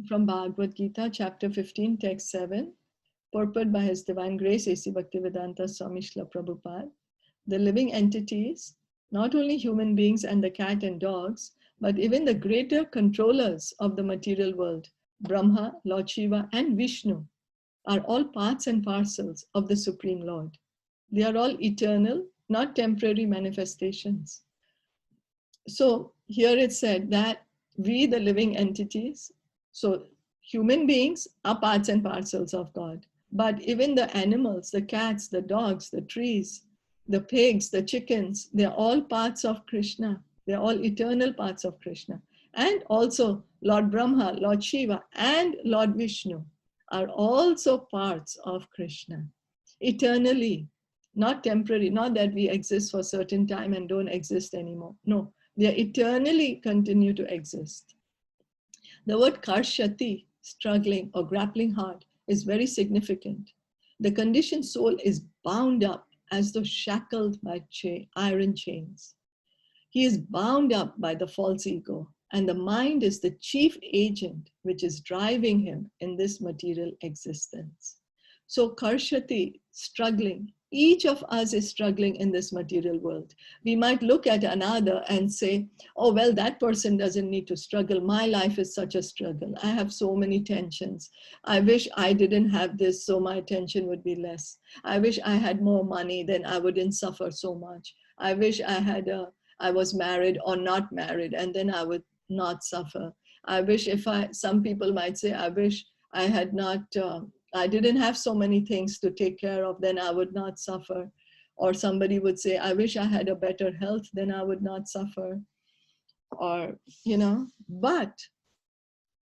from Bhagavad Gita, chapter 15, text 7, purport by His Divine Grace, A.C. Bhaktivedanta Swami Srila Prabhupada. The living entities, not only human beings and the cat and dogs, but even the greater controllers of the material world, Brahma, Lord Shiva, and Vishnu, are all parts and parcels of the Supreme Lord. They are all eternal, not temporary manifestations. So here it said that we, the living entities, so human beings are parts and parcels of God. But even the animals, the cats, the dogs, the trees, the pigs, the chickens, they're all parts of Krishna. They're all eternal parts of Krishna. And also Lord Brahma, Lord Shiva, and Lord Vishnu are also parts of Krishna. Eternally, not temporary, not that we exist for a certain time and don't exist anymore. No, they eternally continue to exist. The word karshati, struggling or grappling hard, is very significant. The conditioned soul is bound up as though shackled by iron chains. He is bound up by the false ego, and the mind is the chief agent which is driving him in this material existence. So karshati, struggling, each of us is struggling in this material world. We might look at another and say, oh, well, that person doesn't need to struggle. My life is such a struggle. I have so many tensions. I wish I didn't have this, so my tension would be less. I wish I had more money, then I wouldn't suffer so much. I wish I was married or not married, and then I would not suffer. I wish some people might say, I wish I had not, I didn't have so many things to take care of, then I would not suffer. Or somebody would say, I wish I had a better health, then I would not suffer. Or, but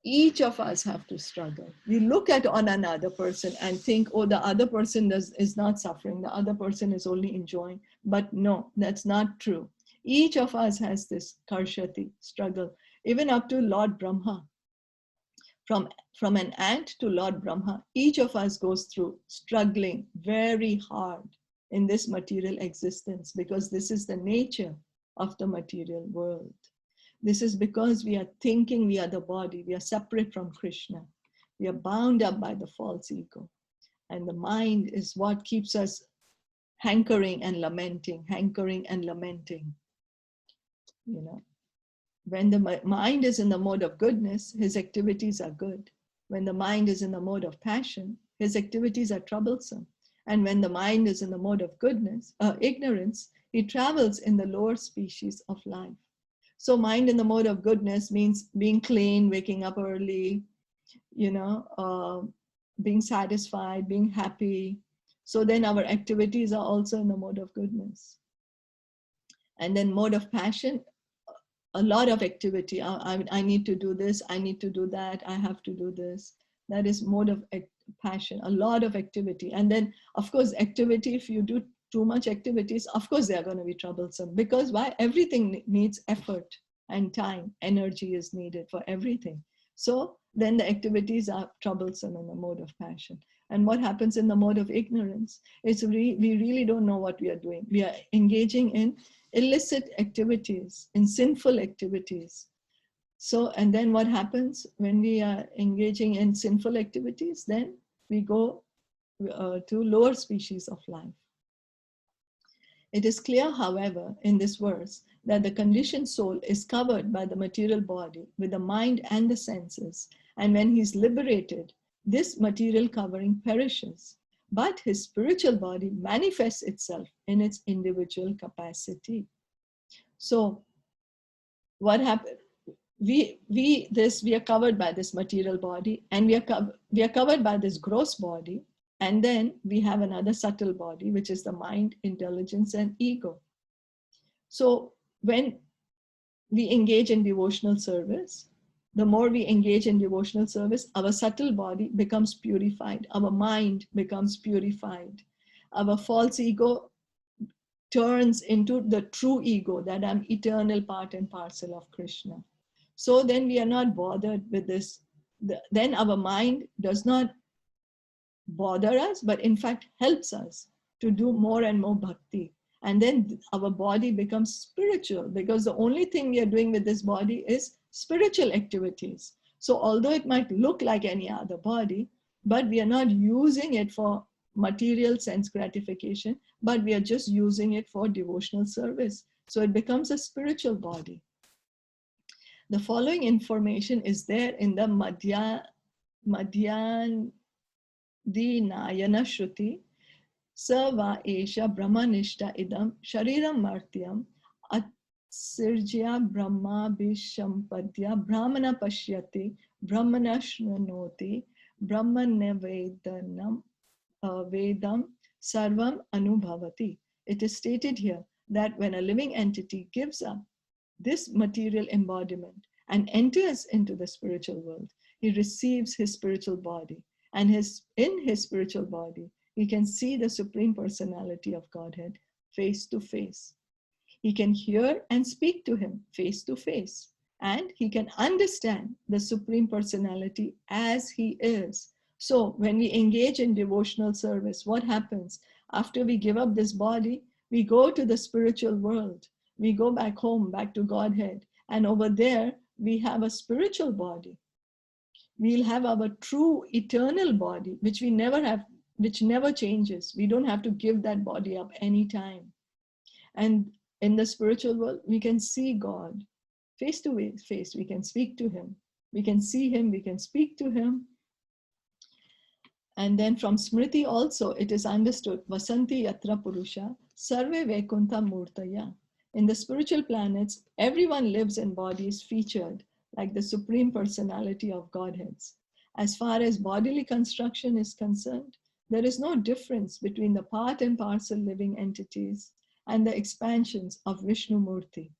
each of us have to struggle. We look at on another person and think, oh, the other person is not suffering, the other person is only enjoying. But no, that's not true. Each of us has this karshati, struggle, even up to Lord Brahma. From an ant to Lord Brahma, each of us goes through struggling very hard in this material existence, because this is the nature of the material world. This is because we are thinking we are the body, we are separate from Krishna. We are bound up by the false ego. And the mind is what keeps us hankering and lamenting, hankering and lamenting. When the mind is in the mode of goodness, his activities are good. When the mind is in the mode of passion, his activities are troublesome. And when the mind is in the mode of ignorance, he travels in the lower species of life. So mind in the mode of goodness means being clean, waking up early, being satisfied, being happy. So then our activities are also in the mode of goodness. And then mode of passion, a lot of activity. I need to do this, I need to do that, I have to do this. That is mode of passion, a lot of activity. And then, of course, activity, if you do too much activities, of course, they are going to be troublesome. Because why? Everything needs effort and time. Energy is needed for everything. So then the activities are troublesome in the mode of passion. And what happens in the mode of ignorance is we really don't know what we are doing. We are engaging in illicit activities, in sinful activities. So, and then what happens when we are engaging in sinful activities? Then we go to lower species of life. It is clear, however, in this verse that the conditioned soul is covered by the material body with the mind and the senses. And when he's liberated, this material covering perishes. But his spiritual body manifests itself in its individual capacity. So what happened? We are covered by this material body, and we are covered by this gross body, and then we have another subtle body, which is the mind, intelligence, and ego. So when we engage in devotional service, the more we engage in devotional service, our subtle body becomes purified, our mind becomes purified, our false ego turns into the true ego, that I'm eternal part and parcel of Krishna. So then we are not bothered with this. Then our mind does not bother us, but in fact helps us to do more and more bhakti. And then our body becomes spiritual, because the only thing we are doing with this body is spiritual activities. So although it might look like any other body, but we are not using it for material sense gratification, but we are just using it for devotional service. So it becomes a spiritual body. The following information is there in the Madhyanayana Shruti. Sava Esha Brahmanishta idam Shariram Martyam Atsirjya Brahma Bishampadya Brahmana Pashyati Brahmana Shnanoti Brahmanevedanam Vedam Sarvam Anubhavati. It is stated here that when a living entity gives up this material embodiment and enters into the spiritual world, he receives his spiritual body, and in his spiritual body, he can see the Supreme Personality of Godhead face to face. He can hear and speak to him face to face, and he can understand the Supreme Personality as he is. So when we engage in devotional service, what happens? After we give up this body, we go to the spiritual world. We go back home, back to Godhead. And over there, we have a spiritual body. We'll have our true eternal body, which we never have, which never changes. We don't have to give that body up anytime. And in the spiritual world, we can see God face to face. We can speak to him. We can see him. We can speak to him. And then from Smriti also, it is understood, Vasanti Yatra Purusha, Sarve Vaikunta Murtaya. In the spiritual planets, everyone lives in bodies featured like the Supreme Personality of Godheads. As far as bodily construction is concerned, there is no difference between the part and parcel living entities and the expansions of Vishnu Murti.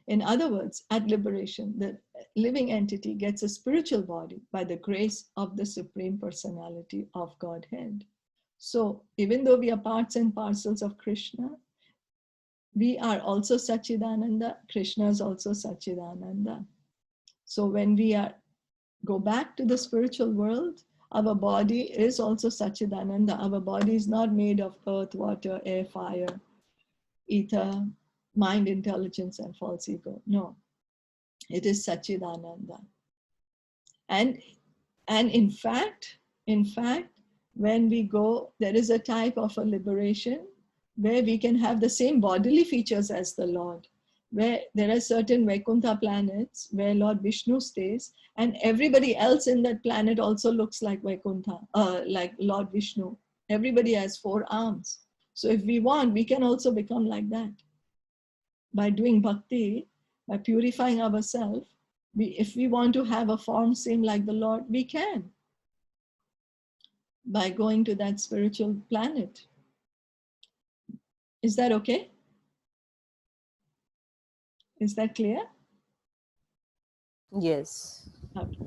In other words, at liberation, the living entity gets a spiritual body by the grace of the Supreme Personality of Godhead. So even though we are parts and parcels of Krishna, we are also Sachidananda. Krishna is also Sachidananda. So when we go back to the spiritual world, our body is also Sachidananda. Our body is not made of earth, water, air, fire, ether, mind, intelligence, and false ego. No, it is Sachidananda. And in fact, when we go, there is a type of a liberation where we can have the same bodily features as the Lord, where there are certain Vaikuntha planets where Lord Vishnu stays, and everybody else in that planet also looks like Vaikuntha, like Lord Vishnu. Everybody has 4 arms. So if we want, we can also become like that. By doing bhakti, by purifying ourselves, if we want to have a form same like the Lord, we can. By going to that spiritual planet. Is that okay? Is that clear? Yes. Okay.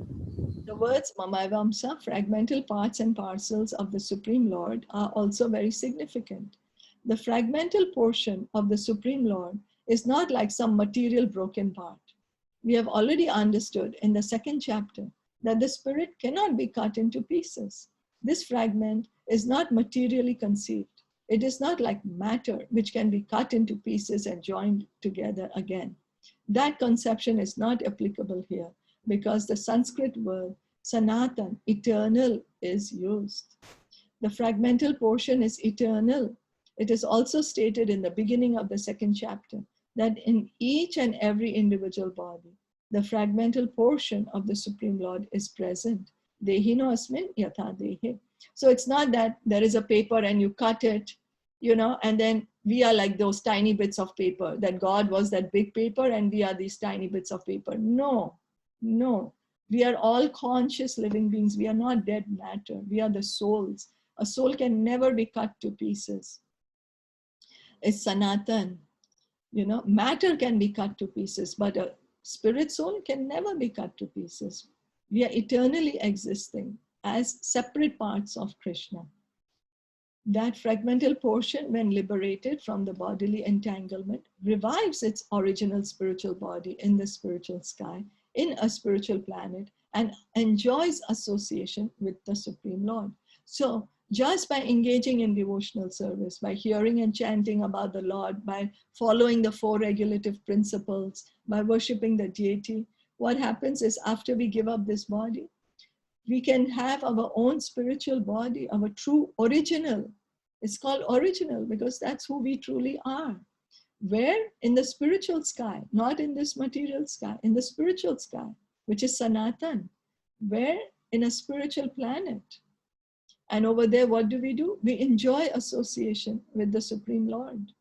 The words Mamavamsa, fragmental parts and parcels of the Supreme Lord, are also very significant. The fragmental portion of the Supreme Lord is not like some material broken part. We have already understood in the 2nd chapter that the spirit cannot be cut into pieces. This fragment is not materially conceived. It is not like matter, which can be cut into pieces and joined together again. That conception is not applicable here because the Sanskrit word Sanatan, eternal, is used. The fragmental portion is eternal. It is also stated in the beginning of the 2nd chapter that in each and every individual body, the fragmental portion of the Supreme Lord is present. Dehino asmin yatha dehe. So it's not that there is a paper and you cut it, and then we are like those tiny bits of paper, that God was that big paper and we are these tiny bits of paper. No. We are all conscious living beings. We are not dead matter. We are the souls. A soul can never be cut to pieces. It's Sanatan. Matter can be cut to pieces, but a spirit soul can never be cut to pieces. We are eternally existing as separate parts of Krishna. That fragmental portion, when liberated from the bodily entanglement, revives its original spiritual body in the spiritual sky, in a spiritual planet, and enjoys association with the Supreme Lord. So just by engaging in devotional service, by hearing and chanting about the Lord, by following the 4 regulative principles, by worshiping the deity, what happens is after we give up this body, we can have our own spiritual body, our true original. It's called original because that's who we truly are. Where? In the spiritual sky, not in this material sky, in the spiritual sky, which is Sanatan. Where? In a spiritual planet. And over there, what do? We enjoy association with the Supreme Lord.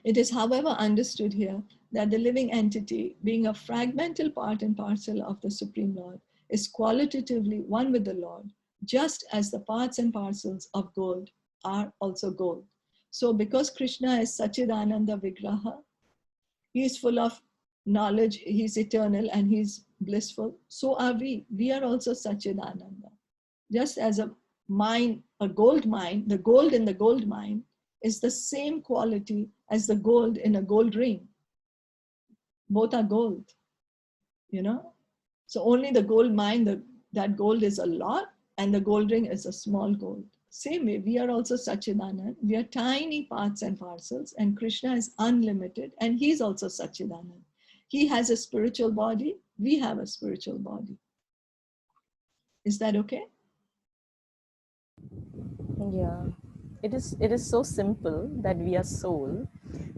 It is, however, understood here that the living entity, being a fragmental part and parcel of the Supreme Lord, is qualitatively one with the Lord, just as the parts and parcels of gold are also gold. So because Krishna is Sachidananda Vigraha, he is full of knowledge, he's eternal and he's blissful, so are we. We are also Sachidananda. Just as a mine, a gold mine, the gold in the gold mine is the same quality as the gold in a gold ring. Both are gold, you know? So only the gold mine, that gold is a lot and the gold ring is a small gold. Same way, we are also Sachidanand. We are tiny parts and parcels, and Krishna is unlimited, and he's also Sachidanand. He has a spiritual body, we have a spiritual body. Is that okay? Yeah, it is so simple that we are soul,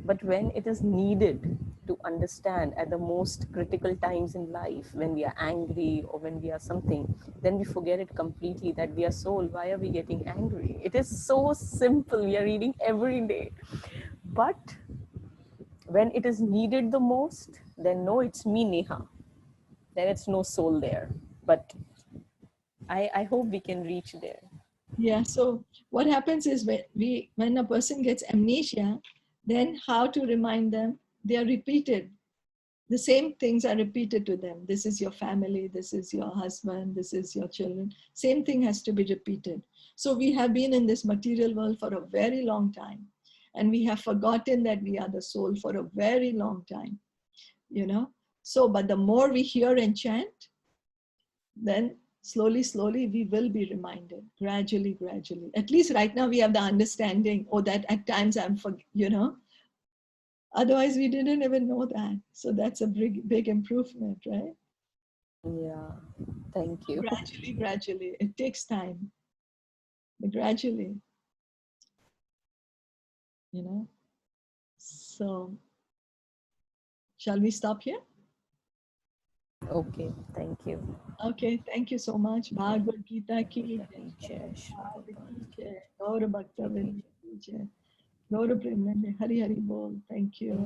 but when it is needed to understand at the most critical times in life, when we are angry or when we are something, then we forget it completely that we are soul. Why are we getting angry? It is so simple. We are reading every day. But when it is needed the most, then no, it's me, Neha. Then it's no soul there. But I hope we can reach there. Yeah, so what happens is when a person gets amnesia, then how to remind them? They are repeated. The same things are repeated to them. This is your family, this is your husband, this is your children. Same thing has to be repeated. So we have been in this material world for a very long time. And we have forgotten that we are the soul for a very long time, you know? So, but the more we hear and chant, then slowly, slowly, we will be reminded, gradually, gradually. At least right now we have the understanding, or that at times you know, otherwise we didn't even know that. So that's a big, big improvement, right? Yeah, thank you. Gradually, gradually, it takes time, but gradually, you know. So shall we stop here? Okay, thank you. Okay, thank you so much. Bhagavad Gita ki jai. Jai Shri Bhagavad Prabhupada. ki jai. Gaura Bhakta Vrinda ki jai. Gaura Premanande. Hari Hari Bol. Thank you.